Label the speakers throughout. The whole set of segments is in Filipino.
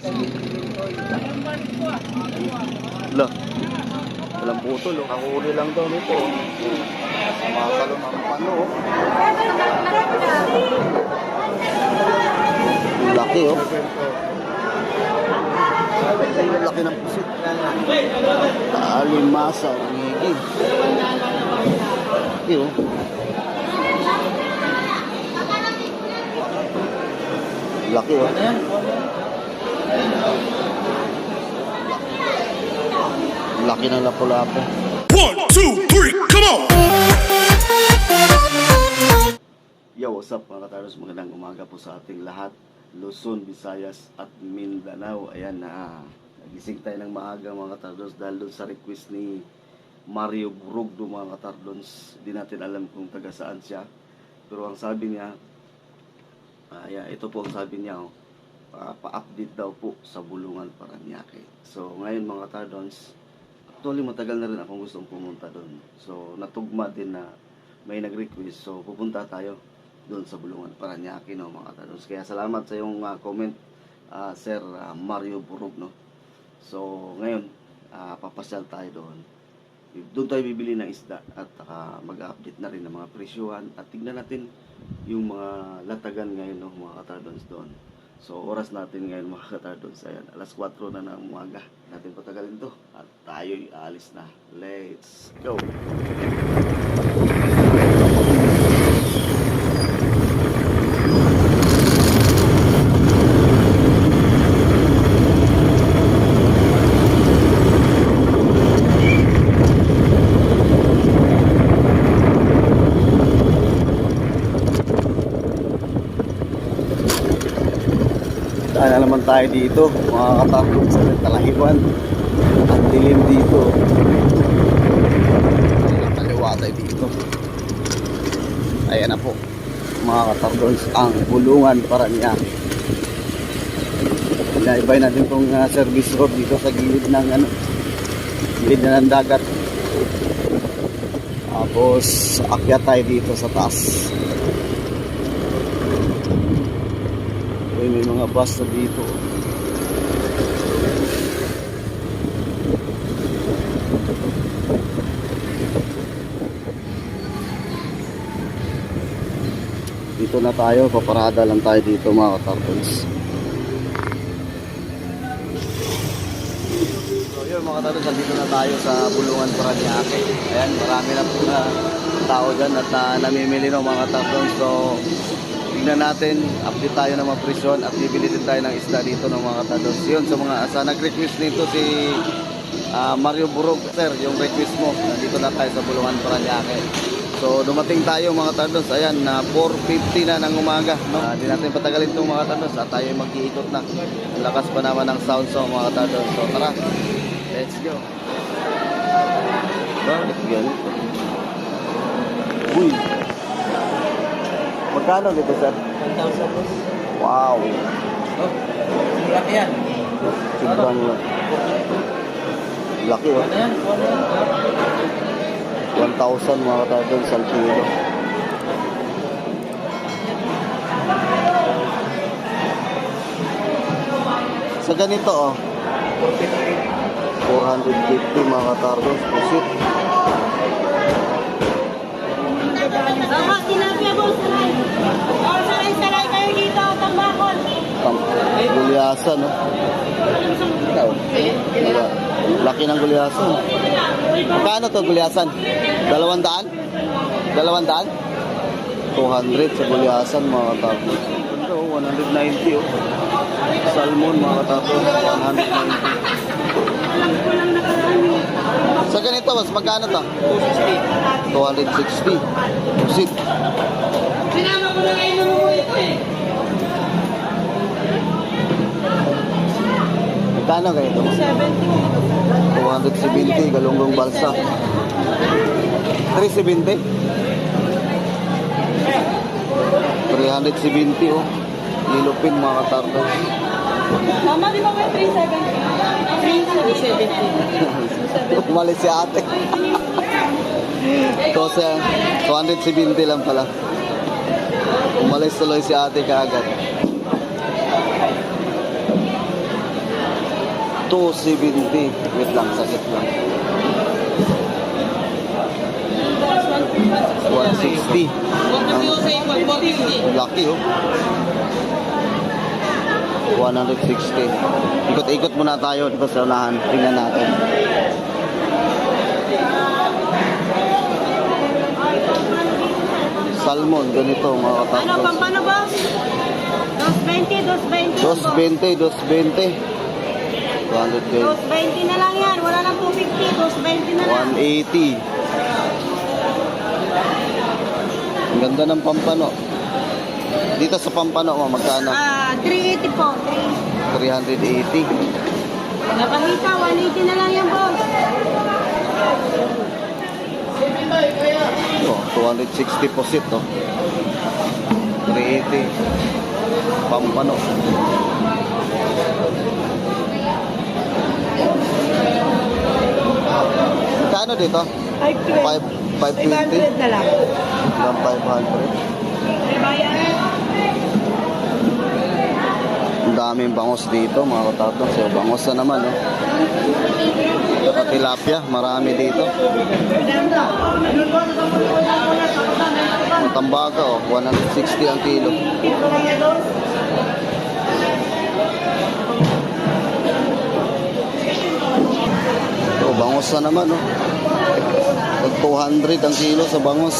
Speaker 1: Lo, walang putol, oh. Nakuli lang daw nito, oh. Sumasalo ng pano, oh. Laki, oh. Laki ng pusit. Alimasa, ngigi. Laki, oh. Laki, oh. Laki ng lapu-lapu.
Speaker 2: 1, 2, 3, come on!
Speaker 1: Yo, what's up mga kataros? Magandang umaga po sa ating lahat. Luzon, Visayas at Mindanao. Ayan na, nagising tayo ng maaga mga kataros dahil doon sa request ni Mario Burugdo mga katardons. Hindi natin alam kung taga saan siya. Pero ang sabi niya, ito po ang sabi niya, pa-update daw po sa Bulungan, Paranaque. So ngayon mga katardons, actually matagal na rin akong gustong pumunta doon. So natugma din na may nag-request. So pupunta tayo doon sa Bulungan, Paranaque, no, mga katardons. Kaya salamat sa iyong comment, Sir Mario Burug, no. So ngayon, papasyal tayo doon. Doon tayo bibili ng isda at mag-update na rin ng mga presyuhan at tignan natin yung mga latagan ngayon, no, mga katardons doon. So oras natin ngayon mga katardons, ayan, alas 4 na ng umaga. Natin patagalin to at tayo'y alis na. Let's go! Daan na naman tayo dito, mga katardons, sa Talahiban. Ang dilim dito. Kaliwa tayo dito. Ayan na po, mga katardons, ang Bulungan, Paranaque. Inaibay natin itong service road dito sa gilid ng gilid na ng dagat. Tapos akyat tayo dito sa taas. May mga bus na dito. Dito na tayo, paparada lang tayo dito mga katardons. So yun mga katardons, dito na tayo sa Bulungan, Paranaque. Ayan, marami na po na tao dyan at namimili ng mga katardons. So tingnan natin, update tayo ng mga presyon at bibili din tayo ng isda dito ng mga katardons. Yun, sa nag-request nito si Mario Burug, sir, yung request mo, nandito na tayo sa Bulungan, Paranaque. So dumating tayo mga katardons, ayan, na 4:50 na ng umaga, no? Hindi natin patagalin itong mga katardons at tayo mag-iikot na. Lakas pa naman ng sound so mga katardons. So tara, let's go. Let's go. Uy, magkano dito, sir?
Speaker 3: 1,000.
Speaker 1: Wow.
Speaker 3: Oh, laki yan.
Speaker 1: Sobrang laki, oh.
Speaker 3: Ano yan?
Speaker 1: 1,000 mga katardons sa kilo. Sa ganito, oh, 450 mga katardons. Pusit.
Speaker 4: Baka tilapia mo, saray. O, saray kayo dito, tambakol.
Speaker 1: Gulyasan, no? Laki ng gulyasan. Magkano to gulyasan? 200? 200? 200 sa gulyasan mga katardons. Ito, 190, oh. Salmon mga katardons, 190. Sa ganito, mas magkano to? 260. 260. Pusit.
Speaker 4: Sinama ko na ngayon mo ito eh.
Speaker 1: Magkano kayo ito? 270, galunggong balsa. 370? 370, oh. Nilupin mga katardons.
Speaker 4: Mama, di ba may 370? 370.
Speaker 1: Umalis si ate. Ito siya, 270 lang pala. Umalis tuloy si ate kaagad. 270. Wait lang, sakit lang. 160. Laki oh. 160. Ikot-ikot muna tayo dito sa unahan. Tingnan natin. Salmon, ganito mga
Speaker 4: Ano,
Speaker 1: katapos.
Speaker 4: pampano boss? 220, 220.
Speaker 1: 220, 220.
Speaker 4: 220 na lang yan. Wala nang 250. 220 na lang.
Speaker 1: 180. Ang ganda ng pampano. Dito sa pampano, magkano?
Speaker 4: 380 po.
Speaker 1: 380.
Speaker 4: Napahita, 180 na lang yan boss.
Speaker 1: Oh, 260 po sit, oh. 380. Pampano. Magkano dito? 520?
Speaker 4: na lang.
Speaker 1: Hanggang 500. Ang daming bangos dito, mga katatong. So, bangos na naman, oh. Saka tilapia, marami dito. Ang tambaga, oh, 160 ang kilo. So, bangos na naman, oh. 200 ang kilo sa bangos.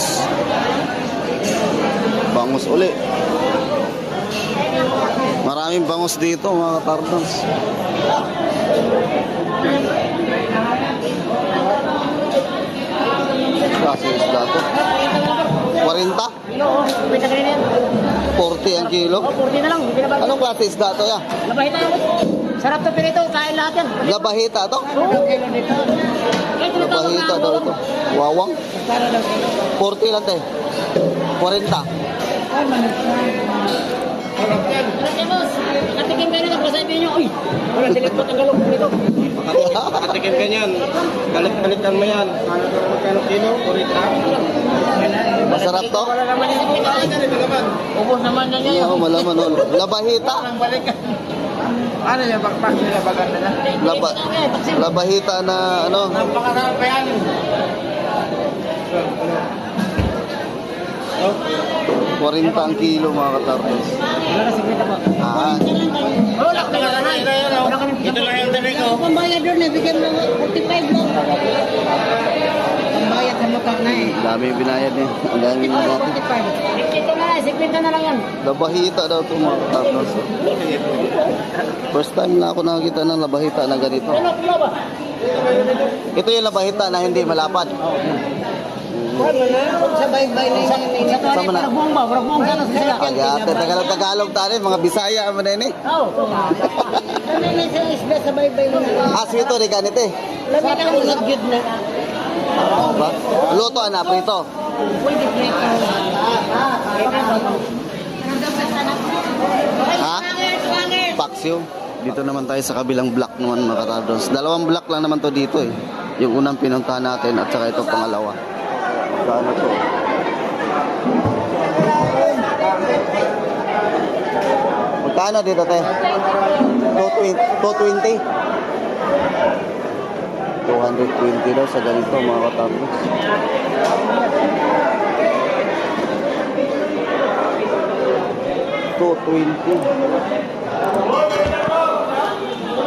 Speaker 1: Bangos uli. Maraming bangos dito, mga katardons. Kasi isda to. 40? 40 ang kilo.
Speaker 4: 40 na lang. Hindi na ba?
Speaker 1: Anong klase isda to ya?
Speaker 4: Labahita yan. Sarap to pinito. Kain lahat yan.
Speaker 1: Labahita to?
Speaker 4: Kahit
Speaker 1: Labahita daw ito. Wawang? 40 lang tayo. 40.
Speaker 4: boss. Katikin kayo na. Pasabi nyo. Uy. Wala silipot ang galong nito.
Speaker 3: Katikin ka niyan. Galit-galitan mo yan. Magkano kilo? 40.
Speaker 1: Masarap to?
Speaker 4: Wala naman yung ubos naman na niya.
Speaker 1: Oo, malaman. Oh. Labahita.
Speaker 3: Ano yung backpack nila? Baganda na?
Speaker 1: Labahita na ano?
Speaker 3: Napakasarap pa yan.
Speaker 1: 40 ang kilo, mga katardons.
Speaker 4: Wala ka 50 po.
Speaker 1: Ah,
Speaker 4: Wala ka na.
Speaker 3: Ito lang yung tabi ko.
Speaker 4: Kung bayad doon, bigyan mo 45 lang. Ang bayad sa mukha na eh.
Speaker 1: dami yung binayad eh. Ang dami yung binayad.
Speaker 4: 45. Ito na lang, 50 na lang yan.
Speaker 1: Labahita daw ito, mga katardons. First time na ako nakakita ng labahita na ganito.
Speaker 4: Ano, kulo ba?
Speaker 1: Ito yung labahita na hindi malapad.
Speaker 4: Sa baybay na yan.
Speaker 1: Sama na.
Speaker 4: Parang ba? Parang buong sana sa sila.
Speaker 1: Agate, Tagalog tali, mga Bisaya mo na yun eh.
Speaker 4: Oo. Ano na sa isda sa baybay mo na?
Speaker 1: Ah, sweeto, di ganito eh.
Speaker 4: Lamig ang usagid na.
Speaker 1: Ba? Luto, ana, prito.
Speaker 4: Pwede prito.
Speaker 1: Ha? Paksyo. Dito naman tayo sa kabilang block naman, mga katardons. Dalawang block lang naman to dito eh. Yung unang pinuntahan natin at saka ito pangalawa. Magkano to? Magkano dito, te? 220? 220 daw sa ganito, mga katardons.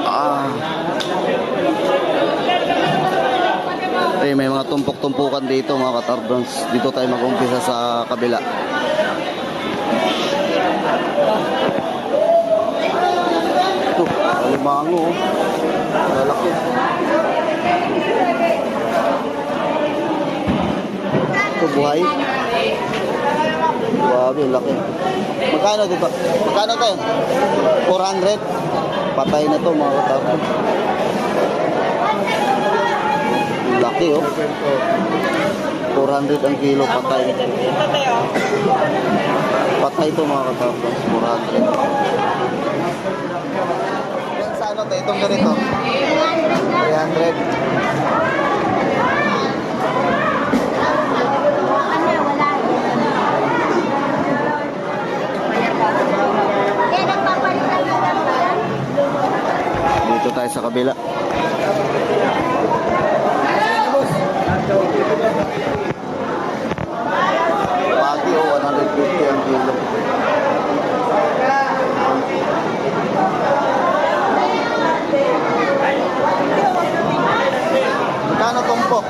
Speaker 1: Ah. May mga tumpok-tumpukan dito, mga katardons. Dito tayo mag-umpisa sa kabila. Ito, alimango. Oh. Lalaki. Ito, buhay. Grabe, laki. Magkano dito? Magkano tayo? 400? Patay na to, mga katapos. Laki, oh. 400 ang kilo, patay. Patay to, mga katapos. 400. Yan sa ano tayo? Itong ganito? 300. Dito tayo sa kabila. Pagi o 150 ang kilo. Magkano tumpok?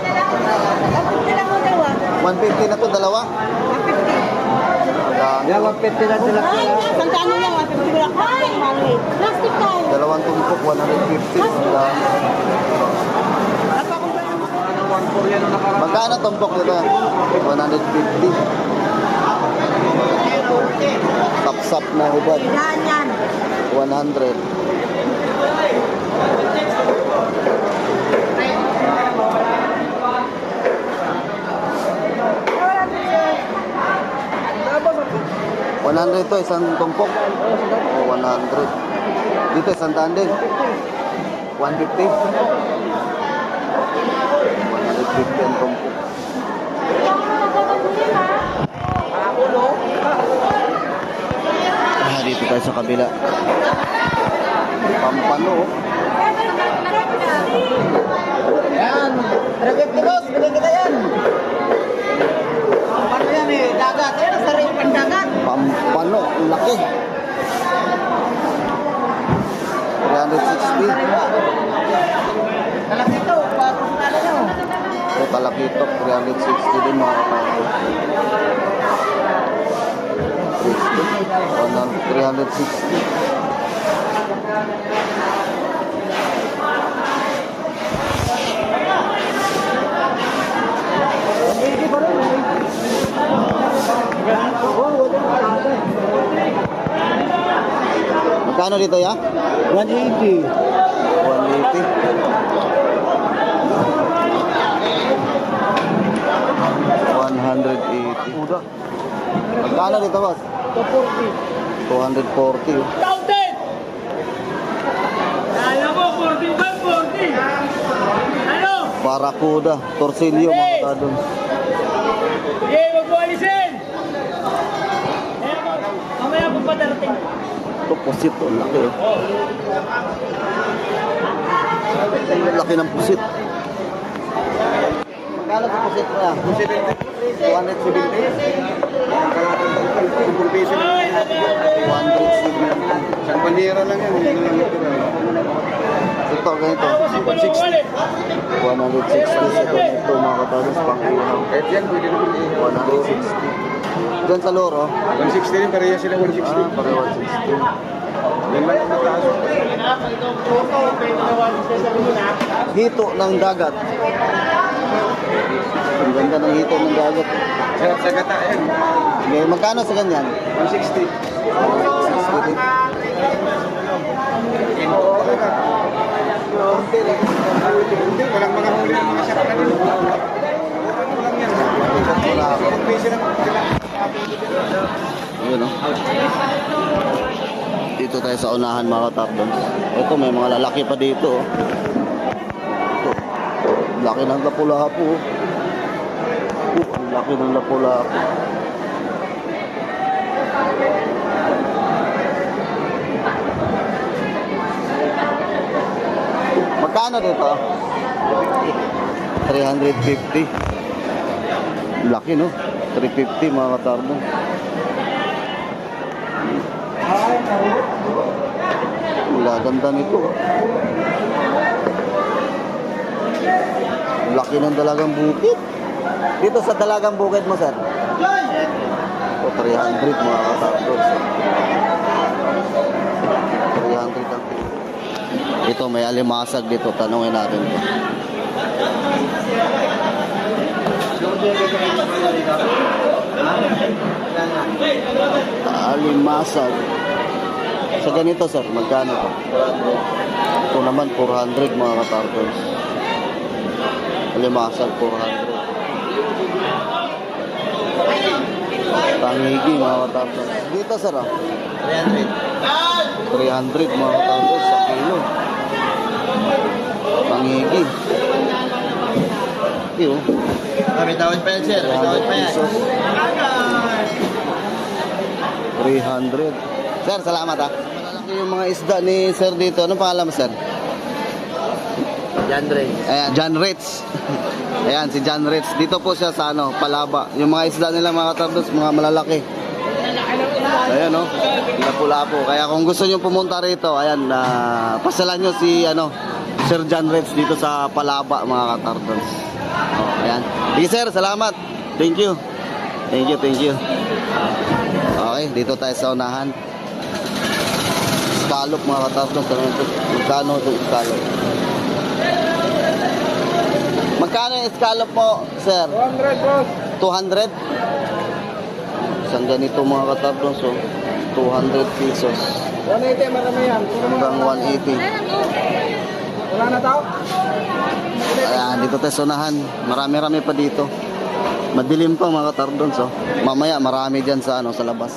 Speaker 1: 150 na to, dalawa? 150.
Speaker 3: Yan, 150 na sila.
Speaker 4: Ay, sandaan mo lang. 150 lang. Plastic tayo.
Speaker 1: Dalawang tumpok, 150. Magkano tumpok nito? 150. Sapsap na hubad.
Speaker 4: Yan yan.
Speaker 1: 100. $100 to, isang tumpok. O, 100. Dito, isang daan din. 150. 150 ang tumpok. Dito tayo sa kabila. Pampano.
Speaker 3: Yan. 350 boss, bili kita yan. Ano yan eh, dagat. Ayan, sarili pang dagat.
Speaker 1: Pampano, ang laki. 360.
Speaker 3: Kalaki ito, papunta nyo.
Speaker 1: Ito talakitok, 360 din mga kapatid. 360. Magkano dito ya?
Speaker 3: 180.
Speaker 1: 180. Magkano dito, boss? 240.
Speaker 5: Counted! Alam mo, 40. Ano?
Speaker 1: Barakuda, torsilyo mga kadon.
Speaker 5: Sige, huwag mo alisin! Mamaya po pa darating.
Speaker 1: Ito, pusit. Ang laki. Oh. Ang laki ng pusit. Magkano sa pusit na? 270. 170.
Speaker 3: Isang bandera lang yan.
Speaker 1: Ito, ganito. 160 sa ganito mga katalos. Pang-ihaw.
Speaker 3: Kahit yan, pwede naman
Speaker 1: 160. Diyan sa loro.
Speaker 3: 160 rin, pareha sila 160.
Speaker 1: Pare 160.
Speaker 3: Yan lang ang mataas.
Speaker 1: Hito ng dagat. Ang ganda ng hito ng dagat.
Speaker 3: Sa gata yan.
Speaker 1: Okay, magkano sa ganyan?
Speaker 3: 160.
Speaker 1: 160 din.
Speaker 3: Hindi, walang mga huli ng mga sarap na dito. Walang yan.
Speaker 1: Wala ako.
Speaker 3: Pag-base lang sila.
Speaker 1: Ayun, no? Dito tayo sa unahan mga katapdons. Ito, may mga lalaki pa dito. Oh. Ito. Laki ng lapu-lapu. Ang laki ng lapu-lapu. Magkano dito? 350. Laki, no? 350 mga katapdons. Wala, ganda nito. Laki ng dalagang bukid. Dito sa dalagang bukid mo, sir? O, 300 mga katapos. 300 ang kilo. Ito, may alimasag dito. Tanungin natin ito. Alimasag. Sa ganito, sir, magkano to? Ito naman, 400 mga katartons. Alimasag, 400. Tangigi mga katartons. Dito, sir, 300. 300 mga katartons sa kilo. Tangigi. Iyo.
Speaker 3: May tawad pa yan, sir. May tawad pa yan.
Speaker 1: 300. Sir, salamat ha. Malalaki yung mga isda ni sir dito. Anong pangalan mo, sir?
Speaker 3: John Ray.
Speaker 1: Ayan, John Ritz. Ayan, si John Ritz. Dito po siya sa ano, Palaba. Yung mga isda nila mga katardos, mga malalaki. Ayan, no? Lapu-lapu. Kaya kung gusto nyo pumunta rito, ayan, pasalan nyo si, ano, Sir John Ritz dito sa Palaba, mga katardos. Oh, ayan. Sige, sir, salamat. Thank you. Thank you, thank you. Okay, dito tayo sa unahan. Scallop, mga katardos. Magkano itong scallop? Magkano yung scallop mo, sir?
Speaker 3: 200 boss.
Speaker 1: 200? Isang ganito mga katardos, so 200 pesos
Speaker 3: 180 marami yan.
Speaker 1: hanggang 180.
Speaker 3: Wala na tao?
Speaker 1: Ayan, dito tayo sa unahan. Marami-rami pa dito. Madilim pa mga katardos, so mamaya marami dyan sa, ano, sa labas.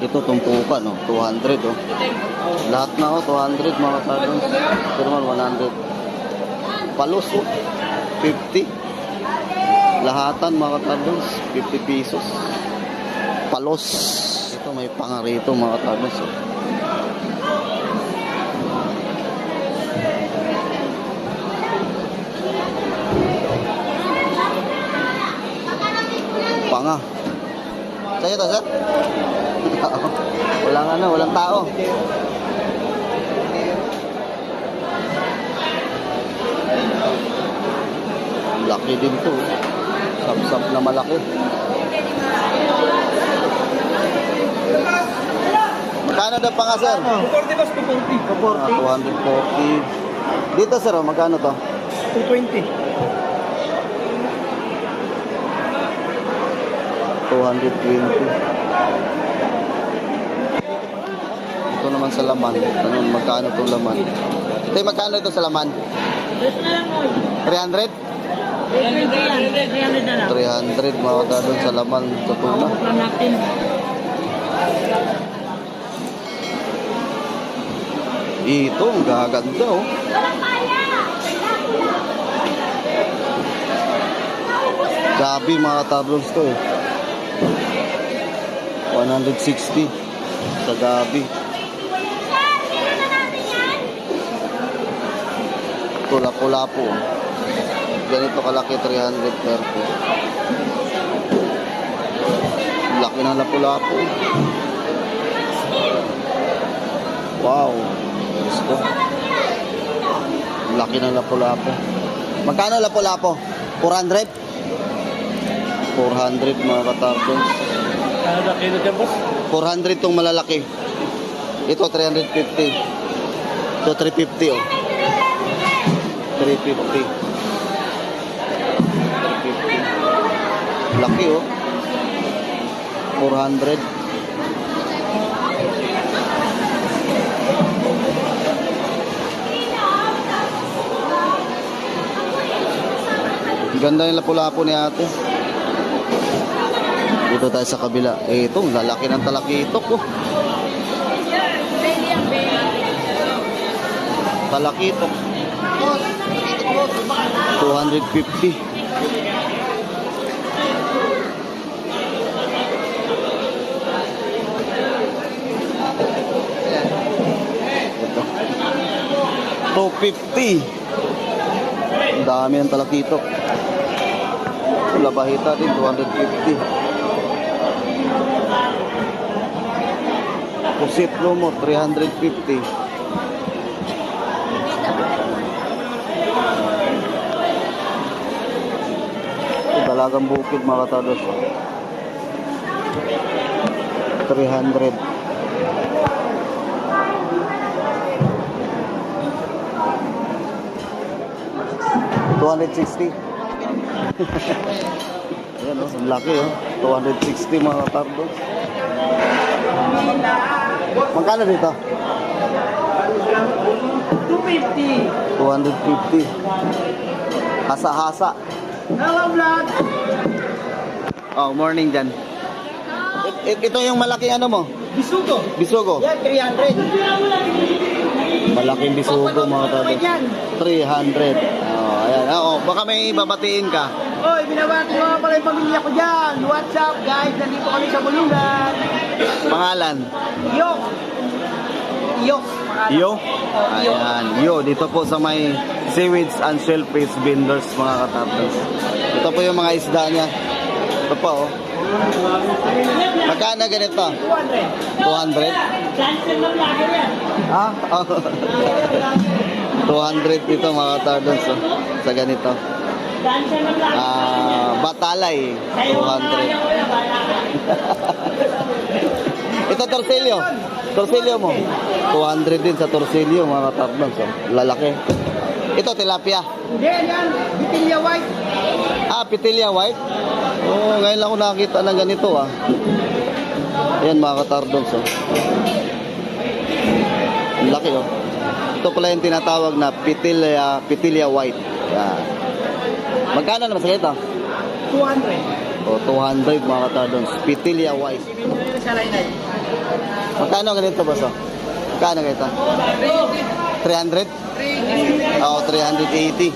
Speaker 1: Ito tumpukan, no? 200, oh. Lahat na, oh, 200 mga katardos. Pero 100. Palos, oh. 50. Lahatan mga katardos, 50 pesos. Palos. Ito may panga rito mga katardos, oh. Panga. Sa'yo to, sir? Walang ano, walang tao. Laki din to. Sap-sap na malaki. Magkano daw pa nga, sir?
Speaker 3: 240 boss, 240.
Speaker 1: 240. Dito, sir, oh, magkano to?
Speaker 3: 220.
Speaker 1: 220. Ito naman sa laman. Tanong magkano itong laman? Ito, magkano ito sa laman?
Speaker 4: Diyos na lang, oy.
Speaker 1: 300?
Speaker 4: 300 na lang.
Speaker 1: 300 mga kadadon sa laman sa tuna.
Speaker 4: Plan natin.
Speaker 1: Ito, ang gaganda, oh. Gabi mga kadadon to, eh. 160 sa gabi. Ito, lapu-lapu. Ganito kalaki, 300 per piece. Laki ng lapu-lapu. Wow. Gusto. Laki ng lapu-lapu. Magkano lapu-lapu? 400? 400 mga katardons.
Speaker 5: Ano na kilo dyan, boss?
Speaker 1: 400 tong malalaki. Ito 350. Ito 350, oh. 350. Laki, oh. 400. Ganda yung lapu-lapu ni ate. Dito tayo sa kabila. Eh, ito, lalaki ng talakitok, oh. Talakitok. 250. Ito. 250. Ang dami ng talakitok. Labahita din, 250. Pusit lumot, 350. Dalagang bukid mga katados. 300. $260. Ayan, oh, ang laki, oh. 260 mga katardos. Magkano dito?
Speaker 5: 250.
Speaker 1: 250. Hasa-hasa.
Speaker 5: Hello, vlog.
Speaker 1: Oh, morning dyan. Ito yung malaking ano mo?
Speaker 5: Bisugo.
Speaker 1: Bisugo.
Speaker 5: Yan, 300.
Speaker 1: Malaking bisugo mga katardos. 300. Oh, ayan. Oh, baka may babatiin ka.
Speaker 5: Oy, binabati ko nga pala yung pamilya ko dyan. What's up, guys? Nandito kami sa Bulungan.
Speaker 1: Pangalan?
Speaker 5: Yo.
Speaker 1: Yo? Ayan. Yo, dito po sa may Seaweeds and shellfish vendors mga katardos. Ito po yung mga isda niya. Ito pa oh. Magkano ganito? 200?
Speaker 4: Transfer ng lager yan.
Speaker 1: Ah? 200 dito mga katardos oh. Sa ganito.
Speaker 4: Transfer ng lager.
Speaker 1: Batalay.
Speaker 4: Sa'yo ang
Speaker 1: 200.
Speaker 4: kaya ko yan, wala ka.
Speaker 1: Ito torsilyo. Torsilyo mo. 200 din sa torsilyo mga katardos oh. Lalaki. Ito tilapia.
Speaker 5: Hindi, yan. Bitilya white.
Speaker 1: Pitilya white. Oh, ngayon lang ako nakakita ng ganito ah. Ayan mga katardons oh. Ang laki oh. Ito pala yung tinatawag na pitilya white. Yan. Magkano naman sa ito?
Speaker 5: 200.
Speaker 1: Oh, 200 mga katardons. Pitilya white. Magkano ganito ba so? Magkano ganito? 300? Oh, 380.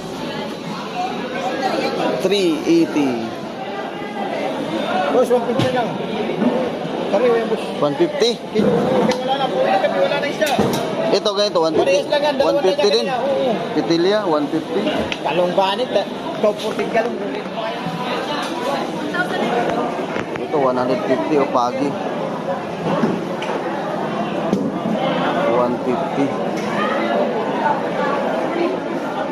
Speaker 1: 380.
Speaker 3: Boss, 150 lang. Kami, boss.
Speaker 1: 150.
Speaker 3: Wala na po. Wala na isda.
Speaker 1: Ito ganito,
Speaker 3: Parehas lang yan,
Speaker 1: 150. 150 din.
Speaker 3: Oo.
Speaker 1: Pitilya, 150.
Speaker 3: Kalong banit. Ikaw puting kalong.
Speaker 1: Ito, 150 o pagi. 150.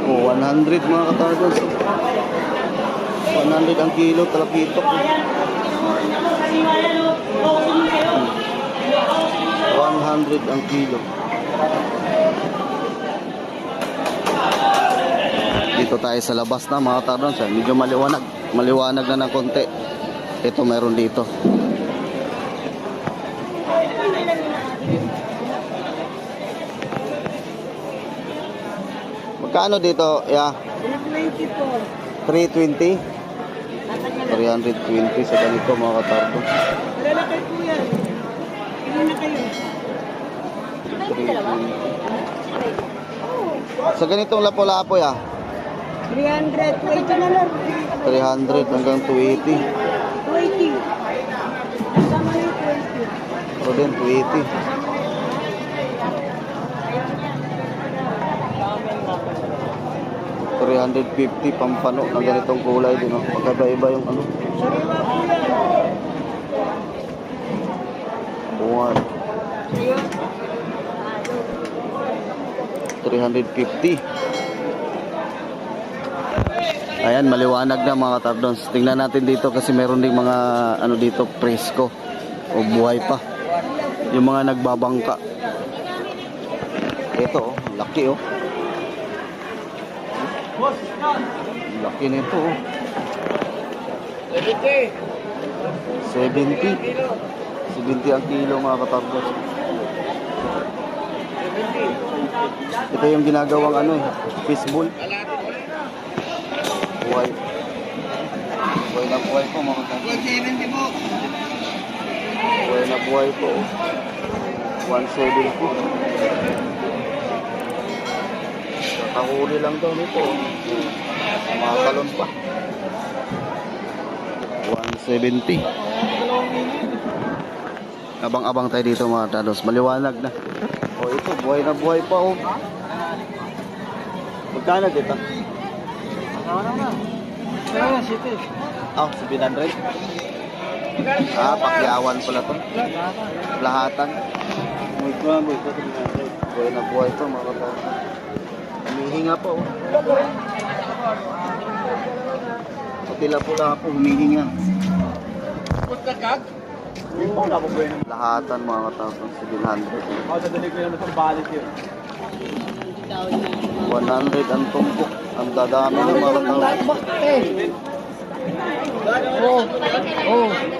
Speaker 1: Oh, 100 mga katardos. 100 ang kilo, talapitok. 100 ang kilo. Dito tayo sa labas na mga katardos. Medyo maliwanag. Maliwanag na ng konti. Ito meron dito. Magkano dito? Yeah. 320. 320 sa ganito mga katardo.
Speaker 4: Lalakay po yan. Pili na kayo.
Speaker 1: 320. Sa ganitong lapo-lapo ya.
Speaker 4: 300. Ito na lang.
Speaker 1: 300 hanggang 280.
Speaker 4: 20. Kasama na yung 20.
Speaker 1: O din 280. $350 pampano na ganitong kulay din. Magkaiba-iba yung ano.
Speaker 4: Sariwa po yan.
Speaker 1: Buwan. 350. Ayan, maliwanag na mga tardons. Tingnan natin dito kasi meron ding mga ano dito presko o buhay pa. Yung mga nagbabangka. Ito oh, laki oh. Laki nito oh. 70 ang kilo mga katardons. Ito yung ginagawang ano eh, fishbowl. Buhay. Buhay na buhay po mga katardons.
Speaker 5: 170 po.
Speaker 1: Buhay na buhay po. 170. Kakahuli lang daw nito. Mga talon pa. 170. Abang-abang tayo dito mga talos. Maliwanag na. O ito, buhay na buhay pa oh. Magkano dito? Ah, 700. Pakyawan pala to. Lahatan. Buhay na buhay to mga talos. Humihinga pa oh. Patila pula po humihinga. Lahatan mga katapos 700. 100 ang tumpok. Ang dadami ng mga katapos.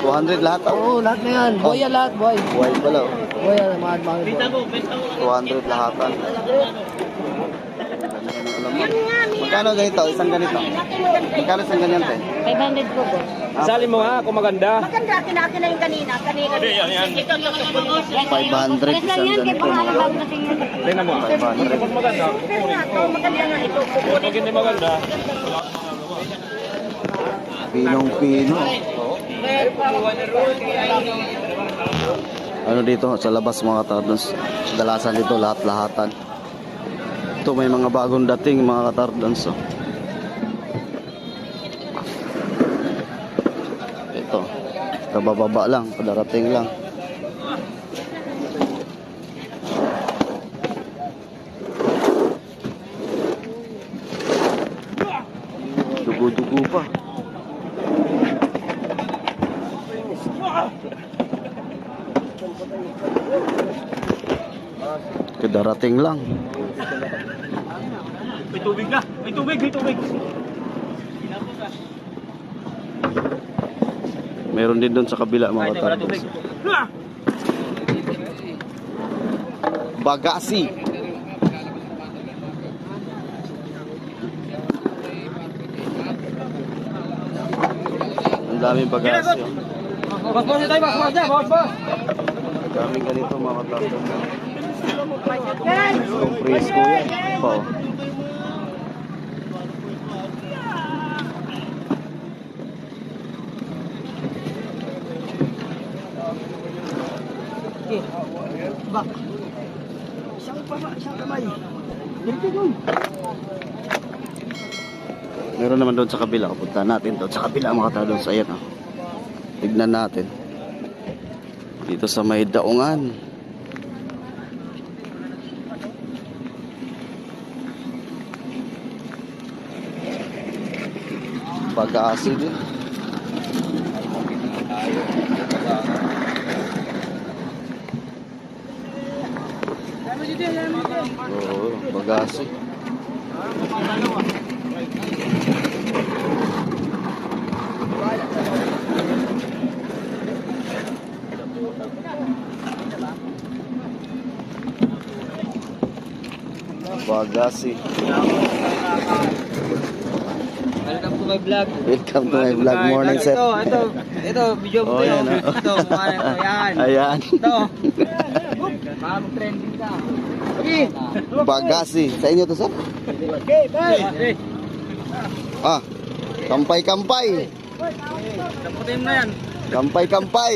Speaker 1: 200 lahat oh.
Speaker 5: Oo, lahat na yan. Boy yan lahat, boy.
Speaker 1: Buhay pala oh.
Speaker 5: Boy yan, mga boy.
Speaker 1: 200 lahatan. Magkano ganito? Isang ganito? Magkano isang ganyan?
Speaker 4: 500 po po.
Speaker 3: Sali mo nga kung maganda.
Speaker 4: Maganda, kinakin na yung kanina. Kanina. Ito,
Speaker 1: 500 isang ganito.
Speaker 3: Tingnan mo.
Speaker 1: 500.
Speaker 3: Pag maganda,
Speaker 4: Maganda nga ito.
Speaker 3: pag hindi maganda,
Speaker 1: Pinong-pino. Ano dito sa labas mga tardons? Dalasan dito lahat-lahatan. Dito may mga bagong dating mga katardans. Oh. Ito. Kabababa lang. Padarating lang. Dugo-dugo pa. Kadarating lang.
Speaker 5: May tubig na. May tubig, may tubig.
Speaker 1: Meron din doon sa kabila mga katardans. Bagasi. Ang daming bagasi. Oh.
Speaker 5: Boss, boss, tayo, boss, boss, boss, boss.
Speaker 1: Daming ganito mga katardans. Itong presko yan. Pa, oh.
Speaker 5: Bak. Isang kamay. Dito doon.
Speaker 1: Meron naman doon sa kabila. Kapunta natin doon sa kabila mga katardans. Ayan oh. Tignan natin. Dito sa may daungan. Pag-aasi din. Oo, pag-aasi. Pag-aasi.
Speaker 5: Welcome to my vlog.
Speaker 1: Welcome to my vlog. Morning, sir.
Speaker 5: Ito, video ko
Speaker 1: Oh,
Speaker 5: tayo.
Speaker 1: yan, oh.
Speaker 5: Ito, ayan.
Speaker 1: Ayan.
Speaker 5: Ito. Baka mag-trending ka. Okay.
Speaker 1: Bagasi. Sa inyo to, sir?
Speaker 5: Okay, bye.
Speaker 1: Ah, kampay-kampay.
Speaker 5: Taputin mo na yan.
Speaker 1: Kampay-kampay.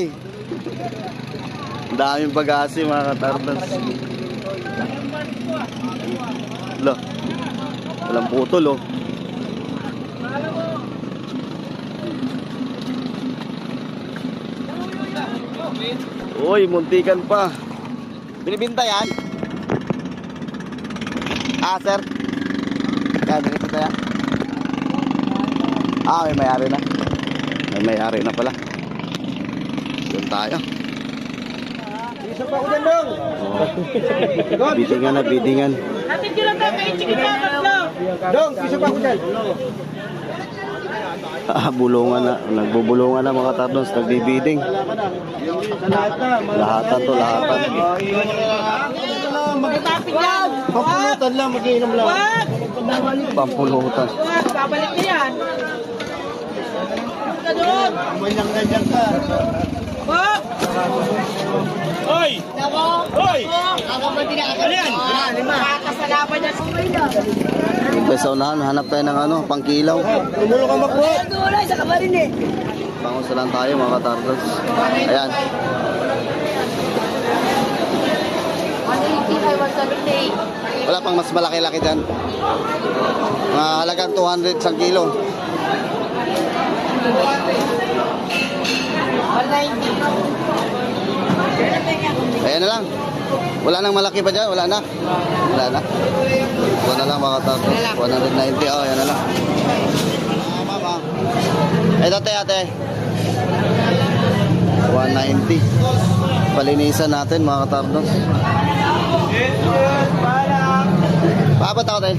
Speaker 1: Ang daming bagasi mga katardans. Lo. Walang putol, oh. Uy, muntikan pa. Binibinta yan? Ah, sir. Yan, binibinta yan. Ah, may may-ari na. May may-ari na pala. Doon tayo.
Speaker 3: Isa pa ako dyan, Dong.
Speaker 1: Oh. Bidingan na, bidingan.
Speaker 4: Atin ko lang tayo kay Chiquita, tatlo.
Speaker 3: Dong, isa pa ako dyan.
Speaker 1: Ah, bulungan na. Nagbubulungan na mga tardons. Nagbibiding. Lahatan to, lahatan.
Speaker 4: Magtapig lang.
Speaker 3: Papulutan lang, mag-iinom lang.
Speaker 4: Wag!
Speaker 1: Pampulutan.
Speaker 4: Wag! Babalik na yan. Ka doon.
Speaker 3: May lang ganyan ka.
Speaker 4: Wag!
Speaker 2: Hoy! Hoy!
Speaker 4: Ano yan? Kakasalapan niya sa Umayla.
Speaker 1: Ito sa unahan, hanap tayo ng ano, pangkilaw.
Speaker 3: Tumulo ka magbuhat.
Speaker 4: Wala, sa kamarin eh.
Speaker 1: Pangusalan tayo mga tardons. Ayan.
Speaker 4: 180 ay 178.
Speaker 1: Wala pang mas malaki-laki dyan. Mga halagang 200 isang kilo.
Speaker 4: 190.
Speaker 1: Ayan na lang. Wala nang malaki pa dyan, wala na. Wala na. Ito na lang mga tardons. 190, oh, yan na lang. Mama. Ito ate. 190. Palinisan natin mga tardons. Papat ako tayo.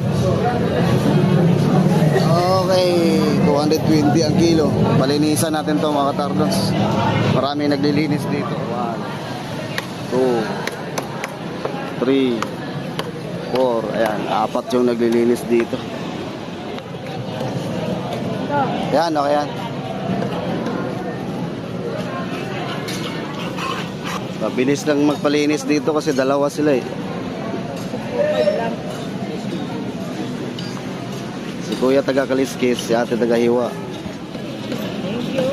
Speaker 1: Okay, 220 ang kilo. Palinisan natin to mga tardons. Marami naglilinis dito. 1, 2, 3, 4. Ayan, 4 yung naglilinis dito. Ayan, okay yan. Mabilis lang magpalinis dito kasi dalawa sila eh. Si Kuya taga Kaliskis, si Ate taga Hiwa.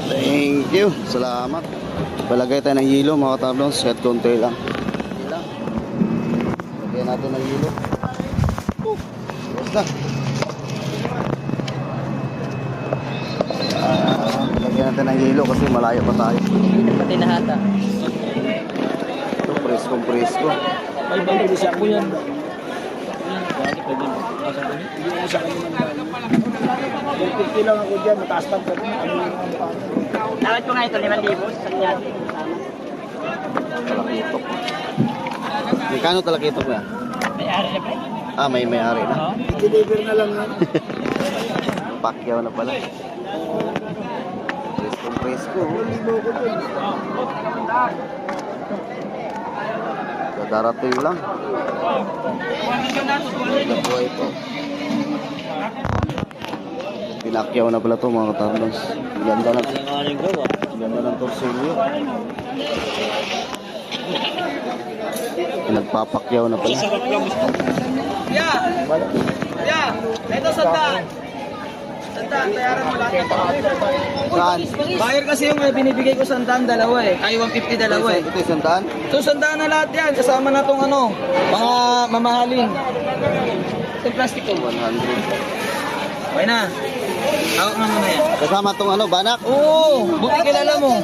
Speaker 1: Thank you. Salamat. Palagay tayo ng hilo mga tardons, kahit konti lang. Lagyan natin ng hilo. na. Lagyan natin ng yelo kasi malayo pa tayo.
Speaker 5: Pati nahata.
Speaker 1: Ito, presko.
Speaker 2: Ay, bang siya ko yan. Lang ako dyan, mataas pa ko.
Speaker 5: Dapat ko nga ito, 5,000 sa kanya.
Speaker 1: Talakitok. Magkano talakitok na?
Speaker 5: May ari na ba?
Speaker 1: Ah, may ari na.
Speaker 2: Deliver na lang yan.
Speaker 1: Pacquiao na pala. Presko.
Speaker 2: Libo ko dun.
Speaker 1: Darating lang. Nabuhay po. Pinakyaw na pala to mga katarnos. Ganda ng torsilyo. Nagpapakyaw na pala.
Speaker 5: Ito sandaan. Sandaan, bayaran mo lahat.
Speaker 1: Saan?
Speaker 5: Bayar kasi yung binibigay ko sandaan, dalawa eh. Ay, 150 dalawa eh.
Speaker 1: Ito yung sandaan?
Speaker 5: So, sandaan na lahat yan. Kasama na tong ano, mga mamahaling. Ito plastic ko.
Speaker 1: 100.
Speaker 5: Okay na. Hawak na muna yan.
Speaker 1: Kasama tong ano, banak?
Speaker 5: Oo, buti kilala mo.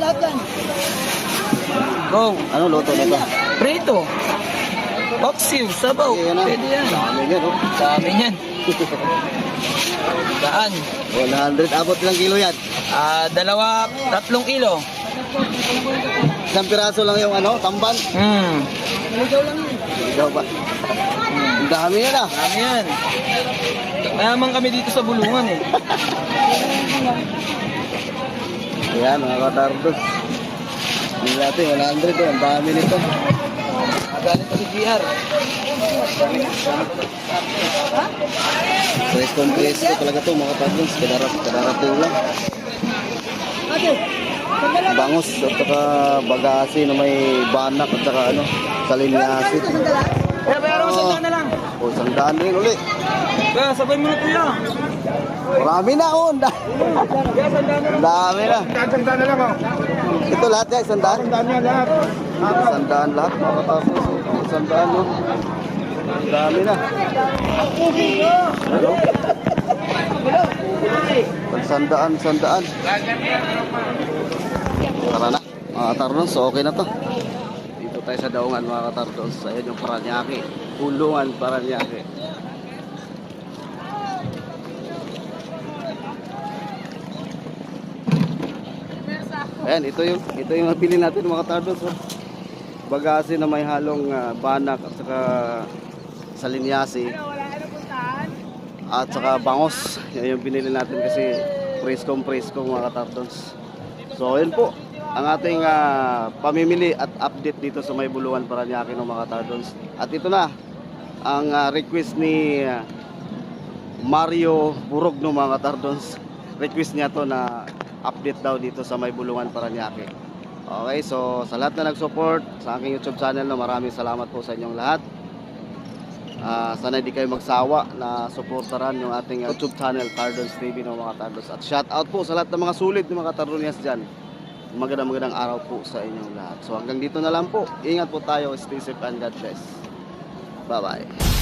Speaker 5: Go.
Speaker 1: Ano luto nito?
Speaker 5: Prito. Paksiw, sabaw.
Speaker 1: Yan na.
Speaker 5: Pwede yan.
Speaker 1: Dami yan, oh.
Speaker 5: Dami yan. Daan.
Speaker 1: 100. Abot ilang kilo yan?
Speaker 5: 3 kilo.
Speaker 1: Isang piraso lang yung ano, tamban? Ikaw ba? Ang dami yan ah.
Speaker 5: Dami yan. Mayaman kami dito sa Bulungan eh.
Speaker 1: Ayan, mga katardos. Hindi natin, 100 oh. Ang dami nito.
Speaker 5: Galing pa si GR.
Speaker 1: Presko talaga to mga katardos. Kadarating lang. Bangus at saka bagasi na may banak at saka ano, saliniasid.
Speaker 5: Kaya bayaran mo sandaan na lang.
Speaker 1: O, sandaan din uli.
Speaker 5: Kaya sabay mo na ito yan.
Speaker 1: Marami na oh. Ang
Speaker 5: Kaya sandaan na lang.
Speaker 1: dami na.
Speaker 3: Tatanda na lang oh.
Speaker 1: Ito lahat yan, sandaan.
Speaker 3: Tatanda niya lahat.
Speaker 1: Sandaan lahat mga katardos. Sandaan no. Ang dami na. Ano? Sandaan. Tara na, mga katardos. So, okay na to. Dito tayo sa daungan mga katardos. Ayan yung Paranaque. Kulungan Paranaque. Ayan, ito yung napili natin mga katardos. Oh. Bagasi na may halong banak at saka salinyasi. At saka bangos. Yan yung binili natin kasi presko mga katardos. So, ayun po ang ating pamimili at update dito sa May Buluan Paranaque ng mga katardos. At ito na ang request ni Mario Burog ng mga katardos. Request niya to na update daw dito sa May Buluan Paranaque. Okay, so sa lahat na nag-support sa aking YouTube channel, no, maraming salamat po sa inyong lahat. Sana hindi kayo magsawa na supportaran yung ating YouTube channel, Tardons TV, no, mga Tardos. At shout out po sa lahat ng mga sulit ng mga Tardonias dyan. Magandang araw po sa inyong lahat. So hanggang dito na lang po. Ingat po tayo. Stay safe and God bless. Bye bye.